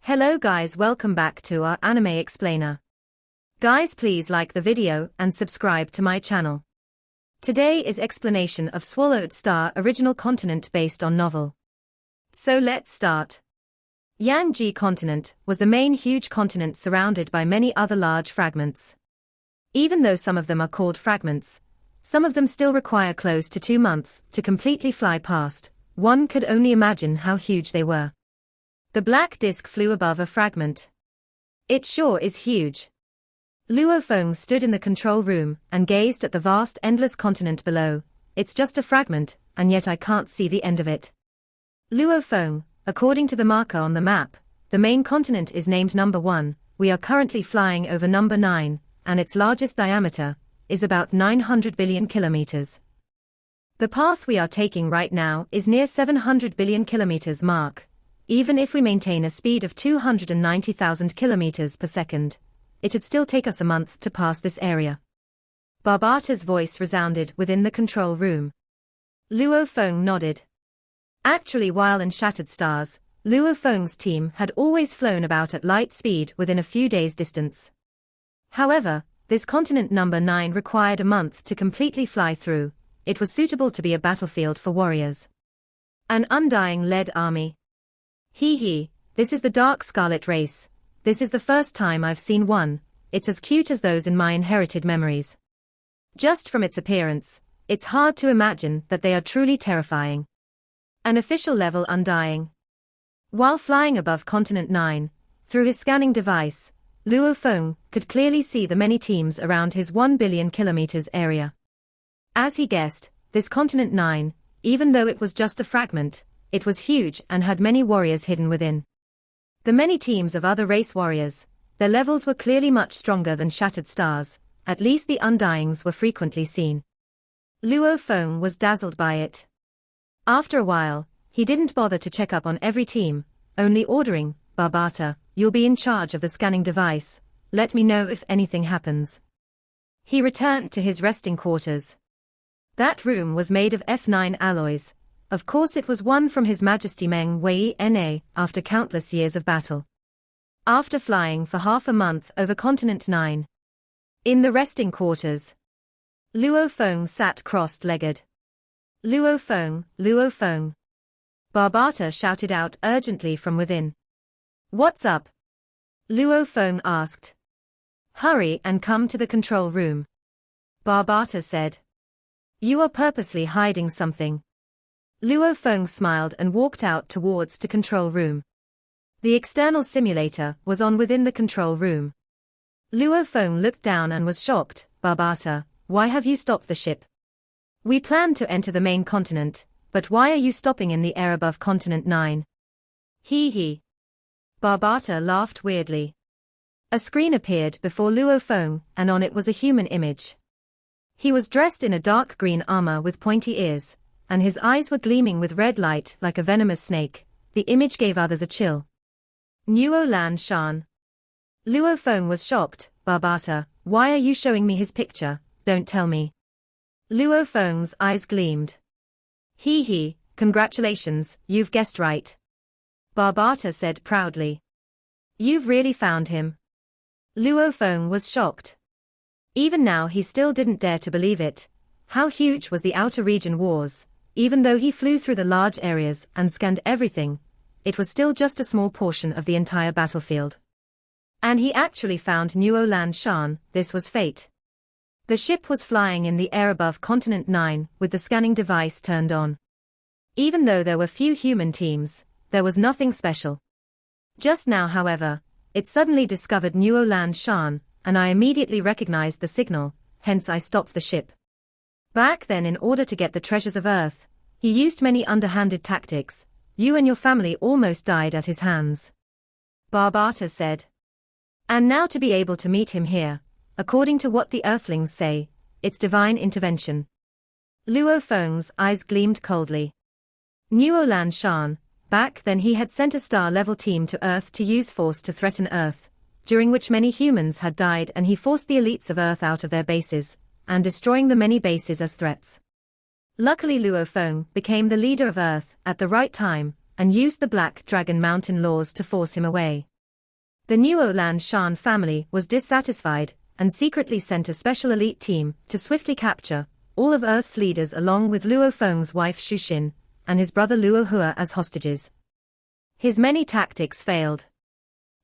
Hello guys, welcome back to our anime explainer. Guys, please like the video and subscribe to my channel. Today is explanation of Swallowed Star original continent based on novel. So let's start. Yang continent was the main huge continent surrounded by many other large fragments. Even though some of them are called fragments, some of them still require close to 2 months to completely fly past. One could only imagine how huge they were. The black disk flew above a fragment. It sure is huge. Luo Feng stood in the control room and gazed at the vast endless continent below. It's just a fragment, and yet I can't see the end of it. Luo Feng, according to the marker on the map, the main continent is named number 1, we are currently flying over number 9, and its largest diameter is about 900 billion kilometers. The path we are taking right now is near 700 billion kilometers mark. Even if we maintain a speed of 290,000 kilometers per second, it would still take us a month to pass this area. Barbata's voice resounded within the control room. Luo Feng nodded. Actually, while in Shattered Stars, Luo Feng's team had always flown about at light speed within a few days' distance. However, this continent number 9 required a month to completely fly through. It was suitable to be a battlefield for warriors. An undying-led army. Hee, this is the Dark Scarlet race. This is the first time I've seen one. It's as cute as those in my inherited memories. Just from its appearance, it's hard to imagine that they are truly terrifying. An official level undying. While flying above Continent 9, through his scanning device, Luo Feng could clearly see the many teams around his 1 billion kilometers area. As he guessed, this Continent 9, even though it was just a fragment, it was huge and had many warriors hidden within. The many teams of other race warriors, their levels were clearly much stronger than Shattered Stars, at least the Undyings were frequently seen. Luo Feng was dazzled by it. After a while, he didn't bother to check up on every team, only ordering, Barbata, you'll be in charge of the scanning device, let me know if anything happens. He returned to his resting quarters. That room was made of F9 alloys. Of course it was won from His Majesty Meng Wei Na after countless years of battle. After flying for half a month over Continent 9. In the resting quarters, Luo Feng sat crossed-legged. Luo Feng, Luo Feng. Barbata shouted out urgently from within. What's up? Luo Feng asked. Hurry and come to the control room. Barbata said. You are purposely hiding something. Luo Feng smiled and walked out towards the control room. The external simulator was on within the control room. Luo Feng looked down and was shocked. Barbata, why have you stopped the ship? We planned to enter the main continent, but why are you stopping in the air above Continent 9? Hee. Barbata laughed weirdly. A screen appeared before Luo Feng, and on it was a human image. He was dressed in a dark green armor with pointy ears, and his eyes were gleaming with red light like a venomous snake. The image gave others a chill. Nuo Lan Shan. Luo Feng was shocked. Barbata, why are you showing me his picture? Don't tell me. Luo Feng's eyes gleamed. Hee, congratulations, you've guessed right. Barbata said proudly. You've really found him. Luo Feng was shocked. Even now he still didn't dare to believe it. How huge was the outer region was? Even though he flew through the large areas and scanned everything, it was still just a small portion of the entire battlefield. And he actually found Nuo Lan Shan. This was fate. The ship was flying in the air above Continent 9 with the scanning device turned on. Even though there were few human teams, there was nothing special. Just now, however, it suddenly discovered Nuo Lan Shan, and I immediately recognized the signal, hence I stopped the ship. Back then, in order to get the treasures of Earth, he used many underhanded tactics. You and your family almost died at his hands. Barbata said. And now to be able to meet him here, according to what the Earthlings say, it's divine intervention. Luo Feng's eyes gleamed coldly. Nuo Lan Shan, back then he had sent a star-level team to Earth to use force to threaten Earth, during which many humans had died, and he forced the elites of Earth out of their bases, and destroying the many bases as threats. Luckily Luo Feng became the leader of Earth at the right time, and used the Black Dragon Mountain laws to force him away. The Nuo Lan Shan family was dissatisfied and secretly sent a special elite team to swiftly capture all of Earth's leaders along with Luo Feng's wife Xu Xin and his brother Luo Hua as hostages. His many tactics failed.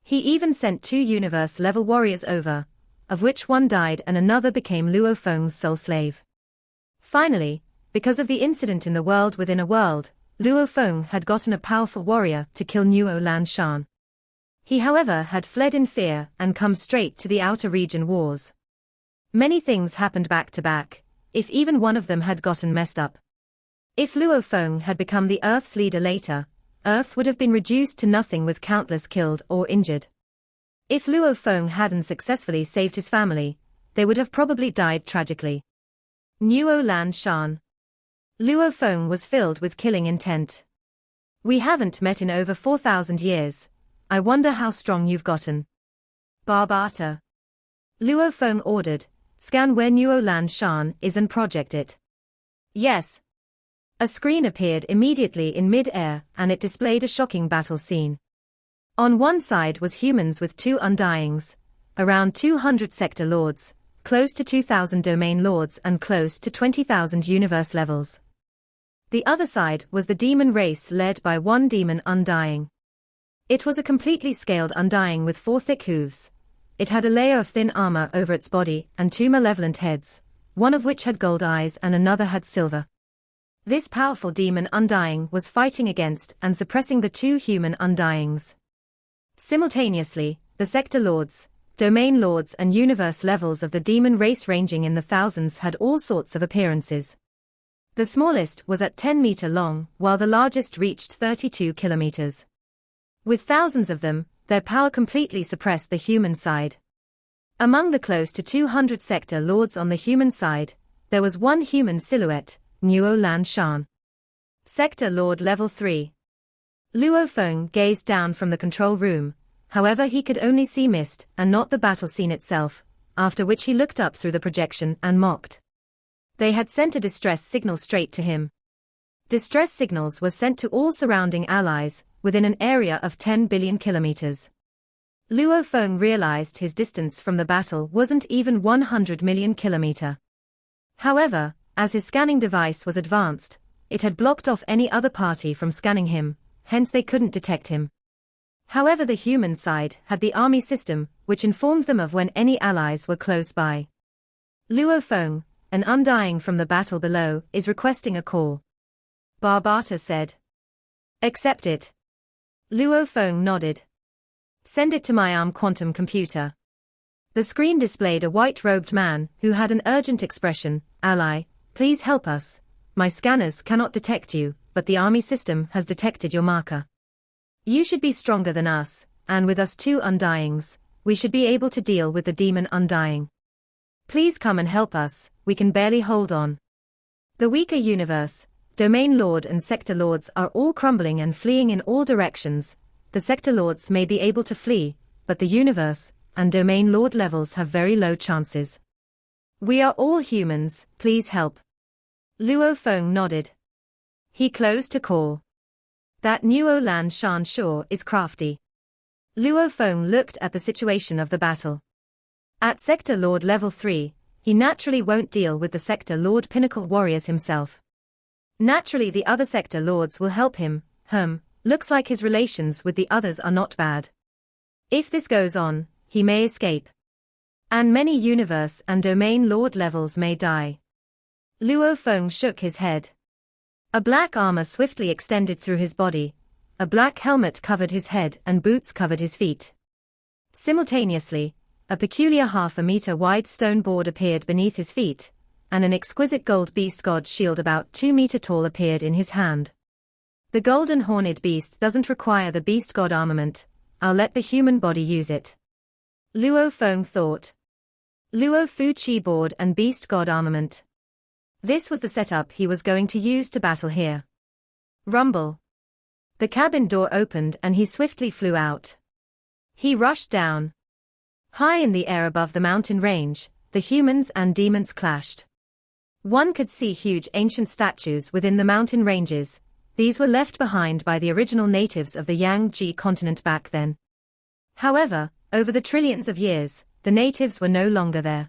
He even sent 2 universe-level warriors over, of which one died and another became Luo Feng's sole slave. Finally, because of the incident in the world within a world, Luo Feng had gotten a powerful warrior to kill Nuo Lan Shan. He however had fled in fear and come straight to the outer region wars. Many things happened back to back, if even one of them had gotten messed up. If Luo Feng had become the Earth's leader later, Earth would have been reduced to nothing with countless killed or injured. If Luo Feng hadn't successfully saved his family, they would have probably died tragically. Nuo Lan Shan. Luo Feng was filled with killing intent. We haven't met in over 4,000 years. I wonder how strong you've gotten. Barbata. Luo Feng ordered, scan where Nuo Lan Shan is and project it. Yes. A screen appeared immediately in mid-air and it displayed a shocking battle scene. On one side was humans with 2 undyings, around 200 sector lords, close to 2,000 domain lords and close to 20,000 universe levels. The other side was the demon race led by 1 demon undying. It was a completely scaled undying with 4 thick hooves. It had a layer of thin armor over its body and 2 malevolent heads, one of which had gold eyes and another had silver. This powerful demon undying was fighting against and suppressing the 2 human undyings. Simultaneously, the sector lords, domain lords and universe levels of the demon race ranging in the thousands had all sorts of appearances. The smallest was at 10 meter long, while the largest reached 32 kilometers. With thousands of them, their power completely suppressed the human side. Among the close to 200 sector lords on the human side, there was 1 human silhouette, Nuo Lan Shan. Sector Lord Level 3. Luo Feng gazed down from the control room, however he could only see mist and not the battle scene itself, after which he looked up through the projection and mocked. They had sent a distress signal straight to him. Distress signals were sent to all surrounding allies, within an area of 10 billion kilometers. Luo Feng realized his distance from the battle wasn't even 100 million kilometer. However, as his scanning device was advanced, it had blocked off any other party from scanning him, hence they couldn't detect him. However, the human side had the army system, which informed them of when any allies were close by. Luo Feng, an undying from the battle below, is requesting a call. Barbata said. Accept it. Luo Feng nodded. Send it to my ARM quantum computer. The screen displayed a white-robed man who had an urgent expression. Ally, please help us. My scanners cannot detect you, but the army system has detected your marker. You should be stronger than us, and with us 2 undyings, we should be able to deal with the demon undying. Please come and help us, we can barely hold on. The weaker universe, domain lord and sector lords are all crumbling and fleeing in all directions. The sector lords may be able to flee, but the universe and domain lord levels have very low chances. We are all humans, please help. Luo Feng nodded. He closed to call. That Nuo Lan Shan sure is crafty. Luo Feng looked at the situation of the battle. At Sector Lord Level 3, he naturally won't deal with the Sector Lord Pinnacle Warriors himself. Naturally the other Sector Lords will help him. Looks like his relations with the others are not bad. If this goes on, he may escape. And many universe and domain lord levels may die. Luo Feng shook his head. A black armor swiftly extended through his body. A black helmet covered his head and boots covered his feet. Simultaneously, a peculiar 1/2 meter wide stone board appeared beneath his feet, and an exquisite gold beast god shield about 2 meter tall appeared in his hand. The golden horned beast doesn't require the beast god armament. I'll let the human body use it. Luo Feng thought. Luo Fu Chi board and beast god armament. This was the setup he was going to use to battle here. Rumble. The cabin door opened and he swiftly flew out. He rushed down. High in the air above the mountain range, the humans and demons clashed. One could see huge ancient statues within the mountain ranges. These were left behind by the original natives of the Yangji continent back then. However, Over the trillions of years, the natives were no longer there.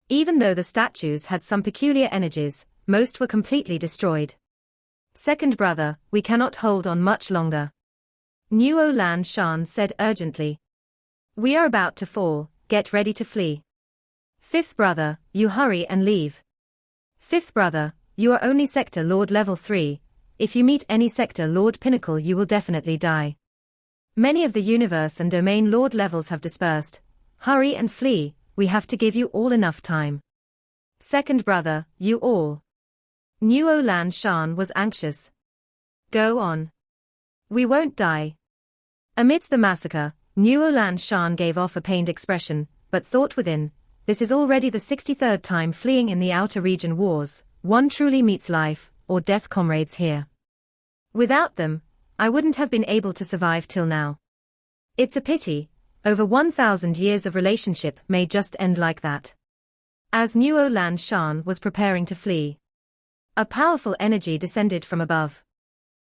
Even though the statues had some peculiar energies, most were completely destroyed. Second brother, we cannot hold on much longer. Nuo Lan Shan said urgently. We are about to fall, get ready to flee. Fifth brother, you hurry and leave. Fifth brother, you are only Sector Lord level 3, if you meet any Sector Lord pinnacle you will definitely die. Many of the universe and domain lord levels have dispersed. Hurry and flee, we have to give you all enough time. Second brother, you all. Nuo Lan Shan was anxious. Go on. We won't die. Amidst the massacre, Nuo Lan Shan gave off a pained expression, but thought within, this is already the 63rd time fleeing in the outer region wars, one truly meets life, or death comrades here. Without them, I wouldn't have been able to survive till now. It's a pity, over 1,000 years of relationship may just end like that. As Nuo Lan Shan was preparing to flee, a powerful energy descended from above.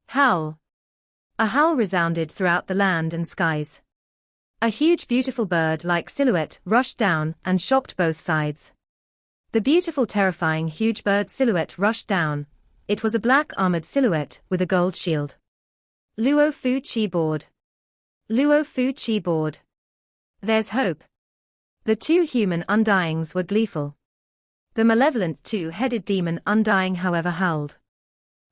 Howl. A howl resounded throughout the land and skies. A huge beautiful bird-like silhouette rushed down and shocked both sides. The beautiful terrifying huge bird silhouette rushed down. It was a black armored silhouette with a gold shield. Luo Fu Chi board. Luo Fu Chi board. There's hope. The two human undyings were gleeful. The malevolent two-headed demon undying however howled.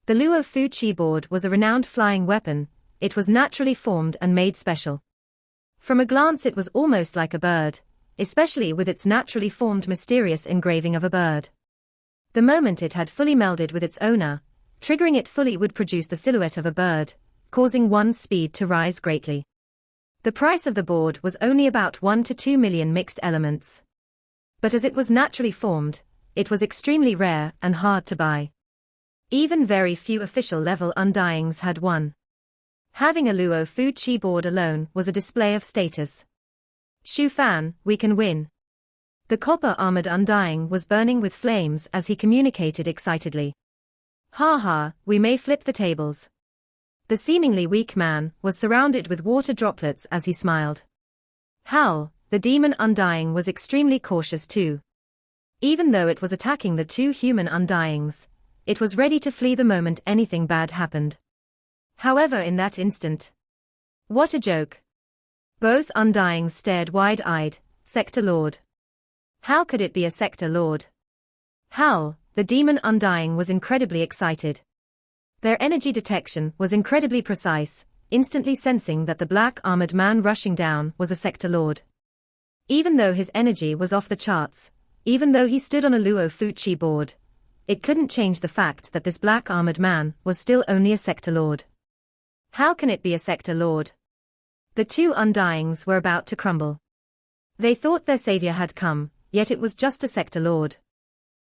The Luo Fu Chi board was a renowned flying weapon. It was naturally formed and made special. From a glance it was almost like a bird, especially with its naturally formed mysterious engraving of a bird. The moment it had fully melded with its owner, triggering it fully would produce the silhouette of a bird, causing one's speed to rise greatly. The price of the board was only about 1 to 2 million mixed elements. But as it was naturally formed, it was extremely rare and hard to buy. Even very few official level undyings had one. Having a Luo Fu Chi board alone was a display of status. Shu Fan, we can win. The copper-armored undying was burning with flames as he communicated excitedly. Ha ha, we may flip the tables. The seemingly weak man was surrounded with water droplets as he smiled. Howl, the demon undying was extremely cautious too. Even though it was attacking the two human undyings, it was ready to flee the moment anything bad happened. However, in that instant, what a joke! Both undyings stared wide-eyed. Sector Lord. How could it be a Sector Lord? Howl, the demon undying was incredibly excited. Their energy detection was incredibly precise, instantly sensing that the black armored man rushing down was a Sector Lord. Even though his energy was off the charts, even though he stood on a Luo Fu Chi board, it couldn't change the fact that this black armored man was still only a Sector Lord. How can it be a Sector Lord? The two undyings were about to crumble. They thought their savior had come, yet it was just a Sector Lord.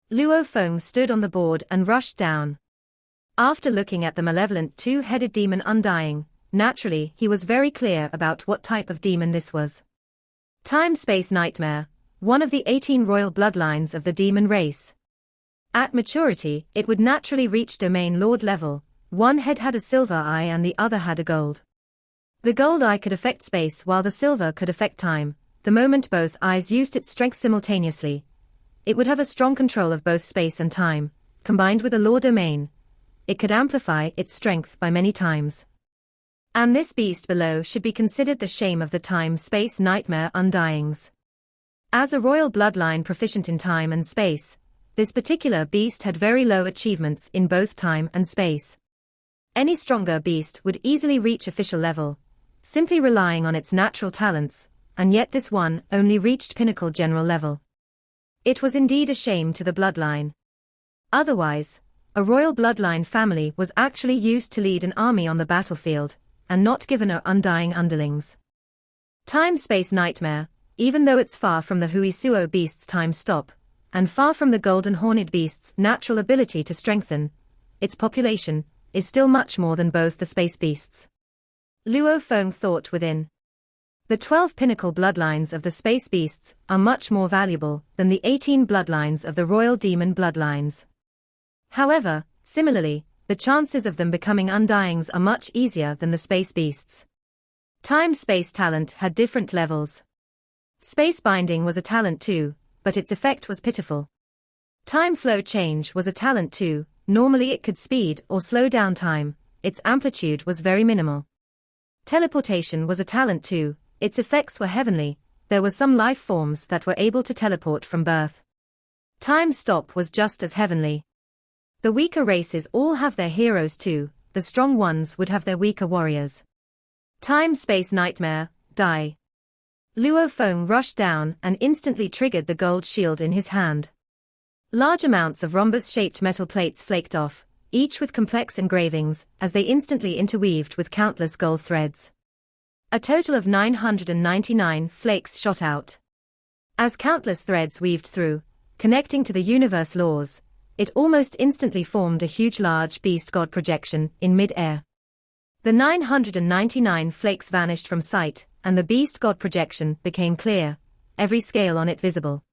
Luo Feng stood on the board and rushed down. After looking at the malevolent two-headed demon undying, naturally he was very clear about what type of demon this was. Time-space nightmare, one of the 18 royal bloodlines of the demon race. At maturity, it would naturally reach domain lord level. One head had a silver eye and the other had a gold. The gold eye could affect space while the silver could affect time. The moment both eyes used its strength simultaneously, it would have a strong control of both space and time. Combined with a law domain, it could amplify its strength by many times. And this beast below should be considered the shame of the time-space nightmare undyings. As a royal bloodline proficient in time and space, this particular beast had very low achievements in both time and space. Any stronger beast would easily reach official level, simply relying on its natural talents, and yet this one only reached pinnacle general level. It was indeed a shame to the bloodline. Otherwise, a royal bloodline family was actually used to lead an army on the battlefield, and not given her undying underlings. Time-space nightmare, even though it's far from the Huisuo beast's time stop, and far from the golden horned beast's natural ability to strengthen, its population is still much more than both the space beasts. Luo Feng thought within. The 12 pinnacle bloodlines of the space beasts are much more valuable than the 18 bloodlines of the royal demon bloodlines. However, similarly, the chances of them becoming undyings are much easier than the space beasts. Time-space talent had different levels. Space binding was a talent too, but its effect was pitiful. Time flow change was a talent too, normally it could speed or slow down time, its amplitude was very minimal. Teleportation was a talent too, its effects were heavenly, there were some life forms that were able to teleport from birth. Time stop was just as heavenly. The weaker races all have their heroes too, the strong ones would have their weaker warriors. Time-space nightmare, die. Luo Feng rushed down and instantly triggered the gold shield in his hand. Large amounts of rhombus-shaped metal plates flaked off, each with complex engravings, as they instantly interweaved with countless gold threads. A total of 999 flakes shot out. As countless threads weaved through, connecting to the universe laws, it almost instantly formed a huge large beast god projection in mid-air. The 999 flakes vanished from sight, and the beast god projection became clear, every scale on it visible.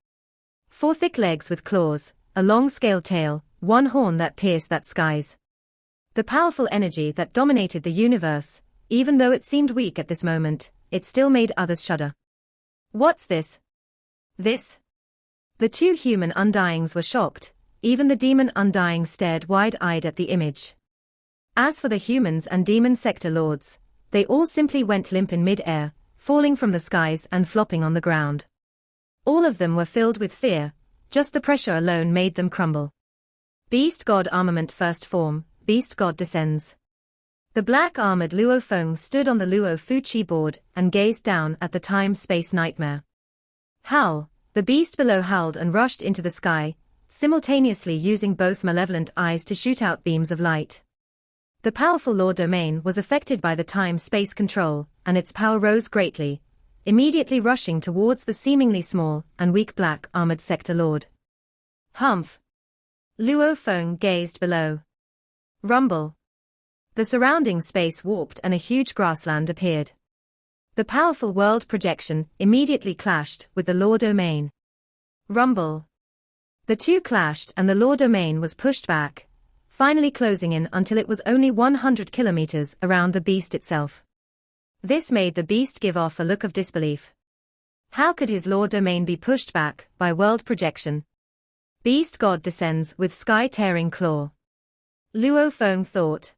4 thick legs with claws, a long scaled tail, 1 horn that pierced the skies. The powerful energy that dominated the universe, even though it seemed weak at this moment, it still made others shudder. What's this? This? The 2 human undyings were shocked, even the demon undying stared wide-eyed at the image. As for the humans and demon sector lords, they all simply went limp in mid-air, falling from the skies and flopping on the ground. All of them were filled with fear, just the pressure alone made them crumble. Beast God Armament First Form, Beast God Descends. The black-armored Luo Feng stood on the Luo Fuqi board and gazed down at the time-space nightmare. Howl, the beast below howled and rushed into the sky, simultaneously using both malevolent eyes to shoot out beams of light. The powerful law domain was affected by the time-space control, and its power rose greatly, immediately rushing towards the seemingly small and weak black-armored sector lord. Humph! Luo Feng gazed below. Rumble! The surrounding space warped and a huge grassland appeared. The powerful world projection immediately clashed with the law domain. Rumble! The 2 clashed and the law domain was pushed back, finally closing in until it was only 100 kilometers around the beast itself. This made the beast give off a look of disbelief. How could his law domain be pushed back by world projection? Beast God descends with sky-tearing claw. Luo Feng thought.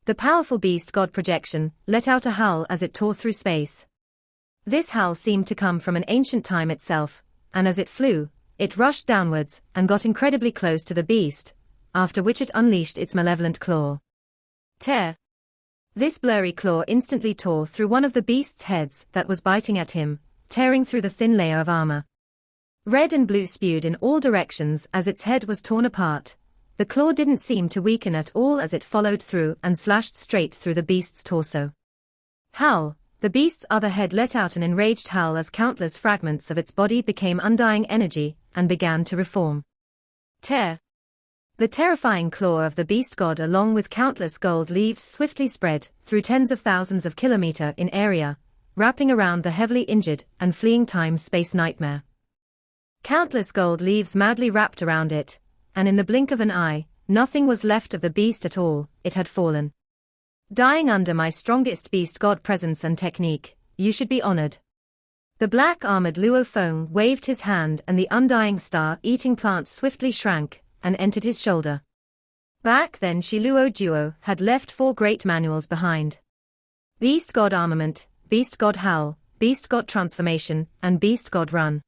The powerful beast god projection let out a howl as it tore through space. This howl seemed to come from an ancient time itself, and as it flew, it rushed downwards and got incredibly close to the beast, after which it unleashed its malevolent claw. Tear! This blurry claw instantly tore through one of the beast's heads that was biting at him, tearing through the thin layer of armor. Red and blue spewed in all directions as its head was torn apart. The claw didn't seem to weaken at all as it followed through and slashed straight through the beast's torso. Howl! The beast's other head let out an enraged howl as countless fragments of its body became undying energy and began to reform. Tear! The terrifying claw of the beast god along with countless gold leaves swiftly spread through tens of thousands of kilometers in area, wrapping around the heavily injured and fleeing time-space nightmare. Countless gold leaves madly wrapped around it, and in the blink of an eye, nothing was left of the beast at all, it had fallen. Dying under my strongest beast god presence and technique, you should be honored. The black-armored Luo Feng waved his hand and the undying star-eating plant swiftly shrank and entered his shoulder. Back then Shi Luo Duo had left 4 great manuals behind. Beast God Armament, Beast God Howl, Beast God Transformation, and Beast God Run.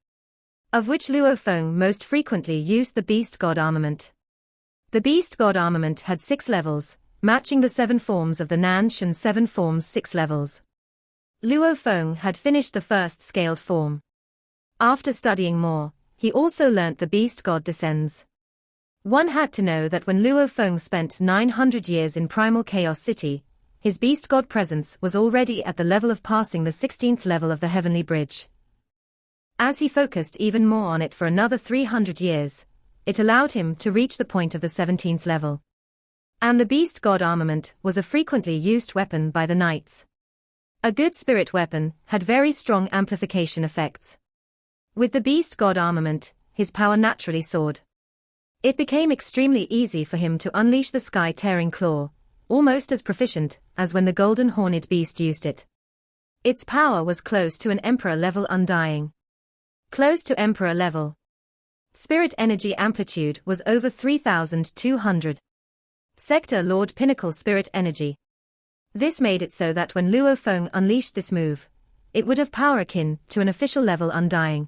Of which Luo Feng most frequently used the Beast God Armament. The Beast God Armament had 6 levels, matching the 7 forms of the Nan Shan 7 forms 6 levels. Luo Feng had finished the first scaled form. After studying more, he also learnt the Beast God Descends. One had to know that when Luo Feng spent 900 years in Primal Chaos City, his Beast God presence was already at the level of passing the 16th level of the Heavenly Bridge. As he focused even more on it for another 300 years, it allowed him to reach the point of the 17th level. And the Beast God Armament was a frequently used weapon by the knights. A good spirit weapon had very strong amplification effects. With the Beast God Armament, his power naturally soared. It became extremely easy for him to unleash the sky-tearing claw, almost as proficient as when the golden horned beast used it. Its power was close to an emperor-level undying. Close to Emperor level. Spirit energy amplitude was over 3,200. Sector Lord Pinnacle Spirit Energy. This made it so that when Luo Feng unleashed this move, it would have power akin to an official level Undying.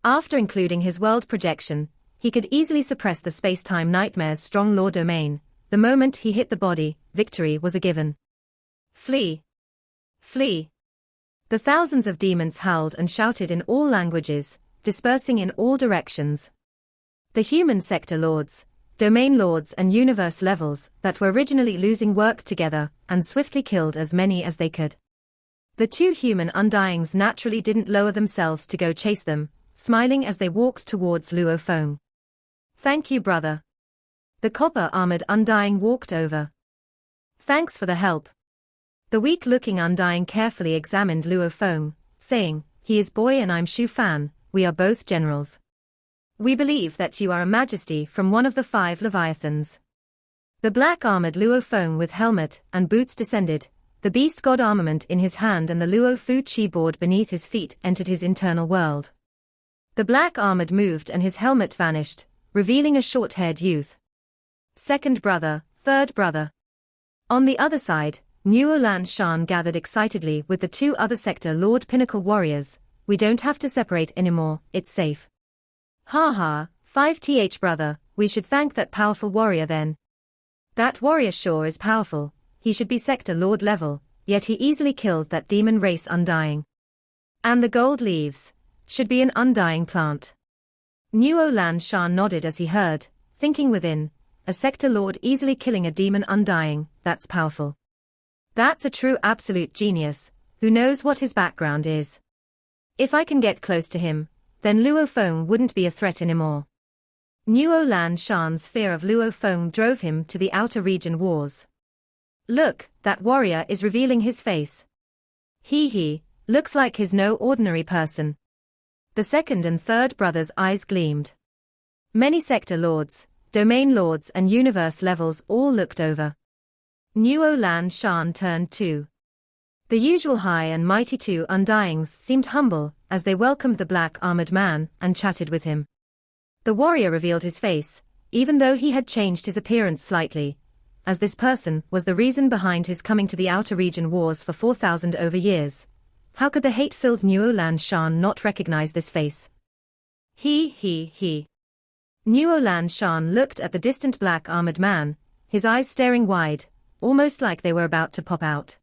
After including his world projection, he could easily suppress the space-time nightmare's strong law domain. The moment he hit the body, victory was a given. Flee! Flee! The thousands of demons howled and shouted in all languages, dispersing in all directions. The human sector lords, domain lords and universe levels that were originally losing worked together and swiftly killed as many as they could. The two human Undyings naturally didn't lower themselves to go chase them, smiling as they walked towards Luo Feng. Thank you, brother. The copper-armored Undying walked over. Thanks for the help. The weak-looking Undying carefully examined Luo Feng, saying, he is boy and I'm Shu Fan, we are both generals. We believe that you are a majesty from one of the 5 Leviathans. The black-armored Luo Feng with helmet and boots descended, the beast god armament in his hand and the Luo Fu Chi board beneath his feet entered his internal world. The black-armored moved and his helmet vanished, revealing a short-haired youth. Second brother, third brother. On the other side, Nuo Lan Shan gathered excitedly with the 2 other sector Lord Pinnacle warriors. We don't have to separate anymore, it's safe. Ha ha, 5th brother, we should thank that powerful warrior then. That warrior sure is powerful, he should be sector lord level, yet he easily killed that demon race Undying. And the gold leaves should be an Undying plant. Nuo Lan Shan nodded as he heard, thinking within, a sector lord easily killing a demon Undying, that's powerful. That's a true absolute genius, who knows what his background is. If I can get close to him, then Luo Feng wouldn't be a threat anymore. Nuo Lan Shan's fear of Luo Feng drove him to the outer region wars. Look, that warrior is revealing his face. He, looks like he's no ordinary person. The second and third brothers' eyes gleamed. Many sector lords, domain lords and universe levels all looked over. Nuo Lan Shan turned too. The usual high and mighty 2 Undyings seemed humble as they welcomed the black-armored man and chatted with him. The warrior revealed his face, even though he had changed his appearance slightly, as this person was the reason behind his coming to the outer region wars for 4,000 over years. How could the hate-filled Nuo Lan Shan not recognize this face? He. Nuo Lan Shan looked at the distant black-armored man, his eyes staring wide, almost like they were about to pop out.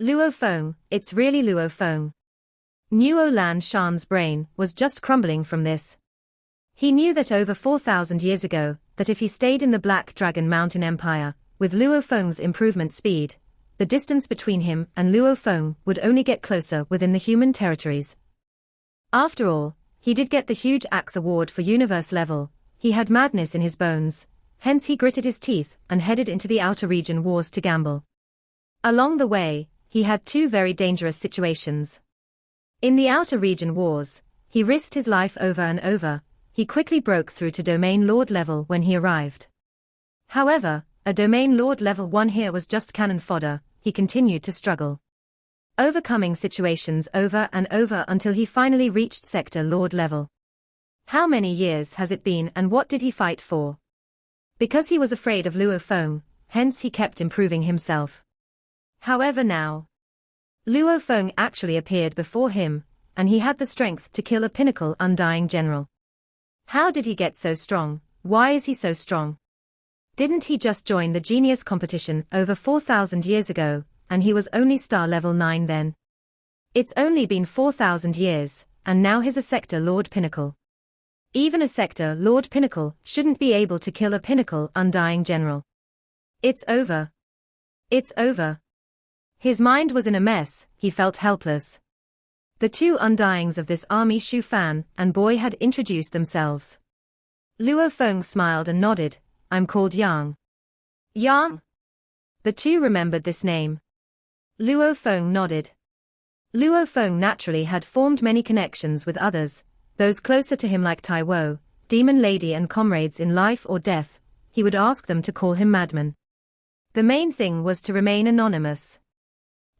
Luo Feng, it's really Luo Feng. Nuo Lan Shan's brain was just crumbling from this. He knew that over 4,000 years ago, that if he stayed in the Black Dragon Mountain Empire, with Luo Feng's improvement speed, the distance between him and Luo Feng would only get closer within the human territories. After all, he did get the huge axe award for universe level, he had madness in his bones, hence he gritted his teeth and headed into the outer region wars to gamble. Along the way, he had 2 very dangerous situations. In the outer region wars, he risked his life over and over, he quickly broke through to domain lord level when he arrived. However, a domain lord level 1 here was just cannon fodder, he continued to struggle. Overcoming situations over and over until he finally reached sector lord level. How many years has it been and what did he fight for? Because he was afraid of Luo Feng, hence he kept improving himself. However now, Luo Feng actually appeared before him, and he had the strength to kill a pinnacle Undying general. How did he get so strong? Why is he so strong? Didn't he just join the genius competition over 4,000 years ago, and he was only star level 9 then? It's only been 4,000 years, and now he's a sector Lord Pinnacle. Even a sector Lord Pinnacle shouldn't be able to kill a pinnacle Undying general. It's over. It's over. His mind was in a mess, he felt helpless. The 2 Undyings of this army Shu Fan and Boy had introduced themselves. Luo Feng smiled and nodded, I'm called Yang. Yang? The 2 remembered this name. Luo Feng nodded. Luo Feng naturally had formed many connections with others, those closer to him like Tai Wo, Demon Lady and comrades in life or death, he would ask them to call him Madman. The main thing was to remain anonymous.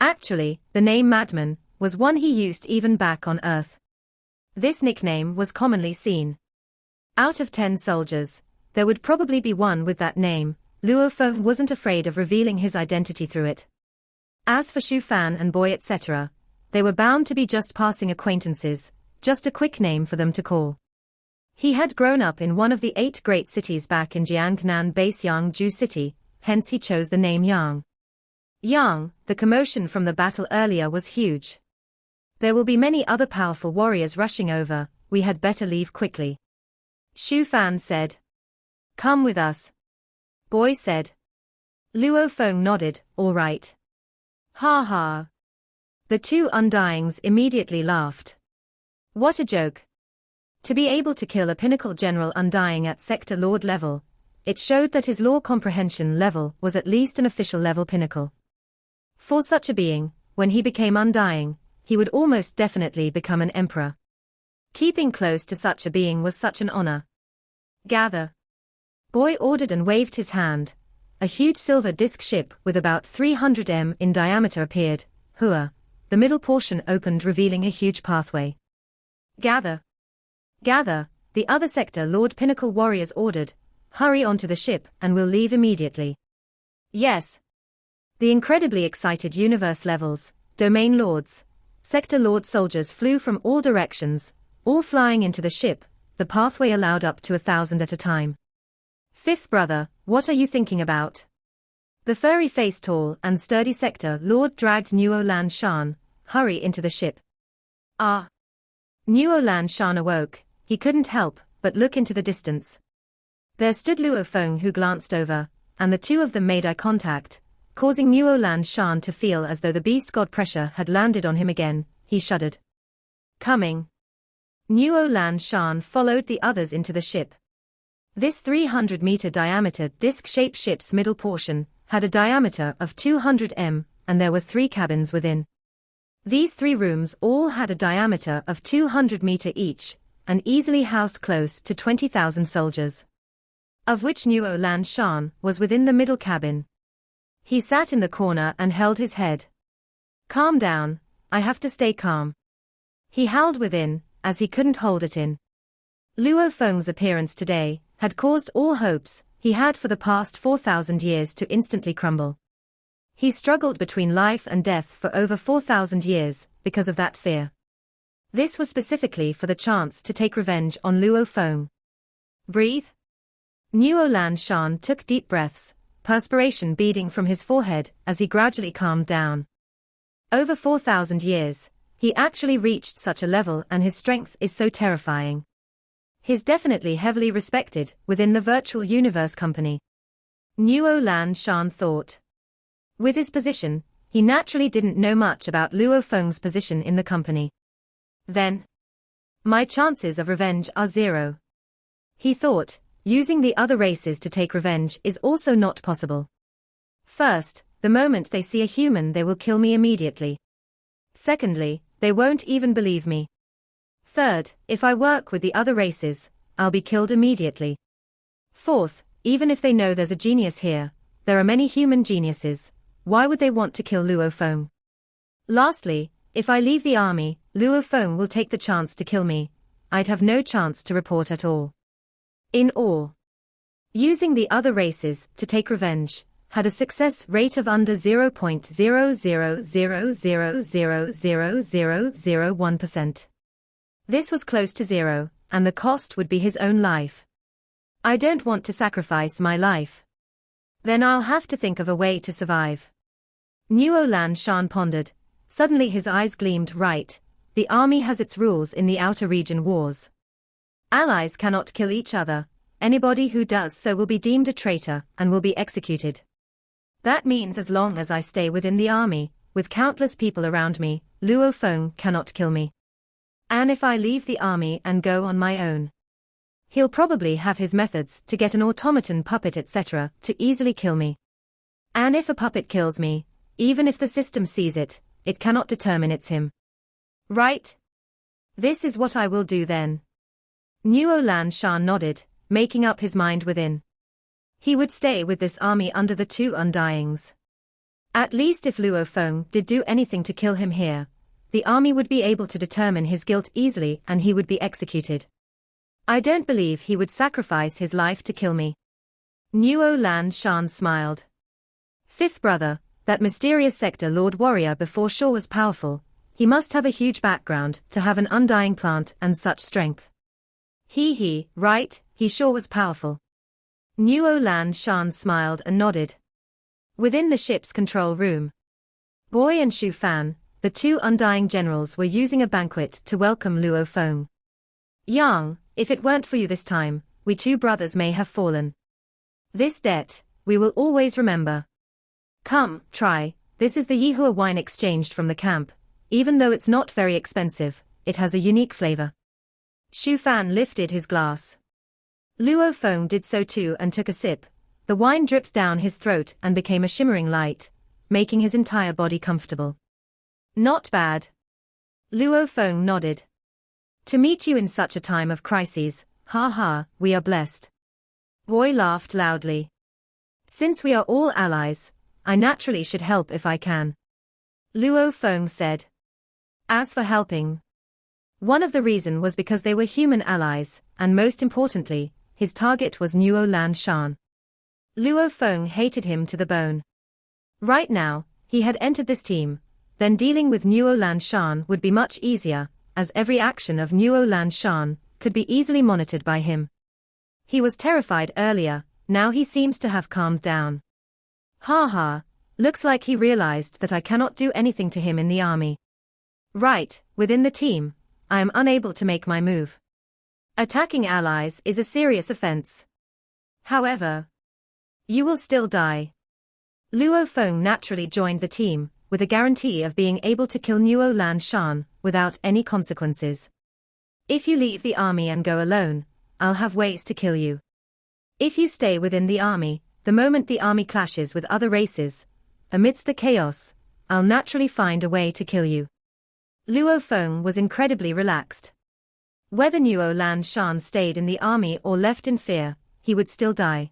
Actually, the name Madman was one he used even back on Earth. This nickname was commonly seen. Out of 10 soldiers, there would probably be one with that name. Luo Feng wasn't afraid of revealing his identity through it. As for Xu Fan and Boy etc., they were bound to be just passing acquaintances, just a quick name for them to call. He had grown up in one of the 8 great cities back in Jiangnan base Yangzhou City, hence he chose the name Yang. Yang, the commotion from the battle earlier was huge. There will be many other powerful warriors rushing over, we had better leave quickly. Xu Fan said. Come with us. Boy said. Luo Feng nodded, all right. Ha ha. The 2 Undyings immediately laughed. What a joke. To be able to kill a pinnacle general Undying at sector lord level, it showed that his law comprehension level was at least an official level pinnacle. For such a being, when he became Undying, he would almost definitely become an emperor. Keeping close to such a being was such an honor. Gather. Boy ordered and waved his hand. A huge silver disc ship with about 300 m in diameter appeared. Hua. The middle portion opened, revealing a huge pathway. Gather. Gather, the other sector Lord Pinnacle warriors ordered. Hurry onto the ship and we'll leave immediately. Yes. The incredibly excited universe levels, domain lords, sector lord soldiers flew from all directions, all flying into the ship. The pathway allowed up to 1,000 at a time. Fifth brother, what are you thinking about? The furry-faced tall and sturdy sector lord dragged Nuo Lan Shan. Hurry into the ship. Ah. Nuo Lan Shan awoke. He couldn't help but look into the distance. There stood Luo Feng, who glanced over, and the 2 of them made eye contact, causing Nuo Lan Shan to feel as though the beast god pressure had landed on him again. He shuddered. Coming. Nuo Lan Shan followed the others into the ship. This 300-meter diameter disc-shaped ship's middle portion had a diameter of 200 m, and there were 3 cabins within. These 3 rooms all had a diameter of 200 meter each, and easily housed close to 20,000 soldiers. Of which Nuo Lan Shan was within the middle cabin. He sat in the corner and held his head. Calm down, I have to stay calm. He howled within, as he couldn't hold it in. Luo Feng's appearance today had caused all hopes he had for the past 4,000 years to instantly crumble. He struggled between life and death for over 4,000 years because of that fear. This was specifically for the chance to take revenge on Luo Feng. Breathe. Nuo Lan Shan took deep breaths, perspiration beading from his forehead as he gradually calmed down. Over 4,000 years, he actually reached such a level, and his strength is so terrifying. He's definitely heavily respected within the virtual universe company. Nuo Lan Shan thought. With his position, he naturally didn't know much about Luo Feng's position in the company. Then, my chances of revenge are 0. He thought, using the other races to take revenge is also not possible. First, the moment they see a human, they will kill me immediately. Secondly, they won't even believe me. Third, if I work with the other races, I'll be killed immediately. Fourth, even if they know there's a genius here, there are many human geniuses, why would they want to kill Luo Feng? Lastly, if I leave the army, Luo Feng will take the chance to kill me. I'd have no chance to report at all. In all, using the other races to take revenge had a success rate of under 0.000000001%. This was close to 0, and the cost would be his own life. I don't want to sacrifice my life. Then I'll have to think of a way to survive. Nuo Lan Shan pondered. Suddenly his eyes gleamed. Right, the army has its rules in the outer region wars. Allies cannot kill each other. Anybody who does so will be deemed a traitor and will be executed. That means as long as I stay within the army, with countless people around me, Luo Feng cannot kill me. And if I leave the army and go on my own, he'll probably have his methods to get an automaton puppet etc. to easily kill me. And if a puppet kills me, even if the system sees it, it cannot determine it's him. Right? This is what I will do then. Nuo Lan Shan nodded, making up his mind within. He would stay with this army under the 2 Undyings. At least if Luo Feng did do anything to kill him here, the army would be able to determine his guilt easily and he would be executed. I don't believe he would sacrifice his life to kill me. Nuo Lan Shan smiled. Fifth brother, that mysterious sector Lord Warrior before sure was powerful. He must have a huge background to have an undying plant and such strength. Right, he sure was powerful. Nuo Lan Shan smiled and nodded. Within the ship's control room, Boy and Shu Fan, the two undying generals, were using a banquet to welcome Luo Feng. Yang, if it weren't for you this time, we two brothers may have fallen. This debt, we will always remember. Come, try, this is the Yihua wine exchanged from the camp. Even though it's not very expensive, it has a unique flavor. Shu Fan lifted his glass. Luo Feng did so too and took a sip. The wine dripped down his throat and became a shimmering light, making his entire body comfortable. Not bad. Luo Feng nodded. To meet you in such a time of crises, we are blessed. Boy laughed loudly. Since we are all allies, I naturally should help if I can. Luo Feng said. As for helping, one of the reasons was because they were human allies, and most importantly, his target was Nuo Lan Shan. Luo Feng hated him to the bone. Right now, he had entered this team, then dealing with Nuo Lan Shan would be much easier, as every action of Nuo Lan Shan could be easily monitored by him. He was terrified earlier, now he seems to have calmed down. Looks like he realized that I cannot do anything to him in the army. Right, within the team, I am unable to make my move. Attacking allies is a serious offense. However, you will still die. Luo Feng naturally joined the team, with a guarantee of being able to kill Nuo Lan Shan without any consequences. If you leave the army and go alone, I'll have ways to kill you. If you stay within the army, the moment the army clashes with other races, amidst the chaos, I'll naturally find a way to kill you. Luo Feng was incredibly relaxed. Whether Nuo Lan Shan stayed in the army or left in fear, he would still die.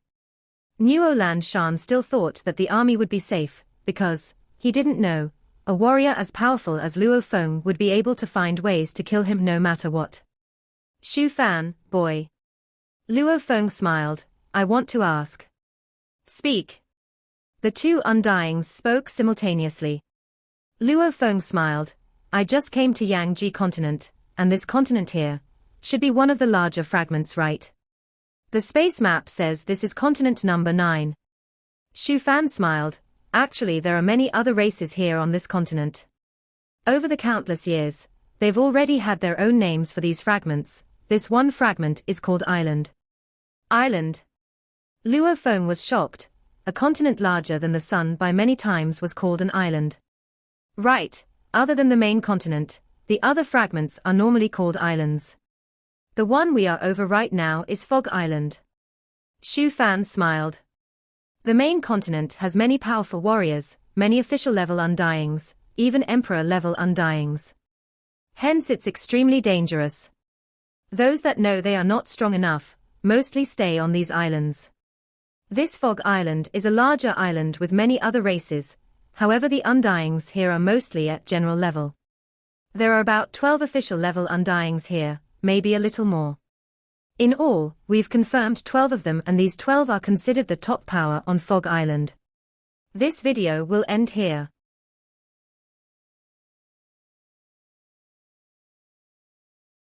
Nuo Lan Shan still thought that the army would be safe, because, he didn't know, a warrior as powerful as Luo Feng would be able to find ways to kill him no matter what. Shu Fan, boy. Luo Feng smiled, I want to ask. Speak. The two undyings spoke simultaneously. Luo Feng smiled, I just came to Yangji continent, and this continent here should be one of the larger fragments, right? The space map says this is continent number 9. Shu Fan smiled, actually there are many other races here on this continent. Over the countless years, they've already had their own names for these fragments. This one fragment is called Island. Island. Luo Feng was shocked. A continent larger than the sun by many times was called an island. Right, other than the main continent, the other fragments are normally called islands. The one we are over right now is Fog Island. Shu Fan smiled. The main continent has many powerful warriors, many official-level undyings, even emperor-level undyings. Hence it's extremely dangerous. Those that know they are not strong enough, mostly stay on these islands. This Fog Island is a larger island with many other races, however the undyings here are mostly at general level. There are about 12 official-level undyings here, maybe a little more. In all, we've confirmed 12 of them and these 12 are considered the top power on Fog Island. This video will end here.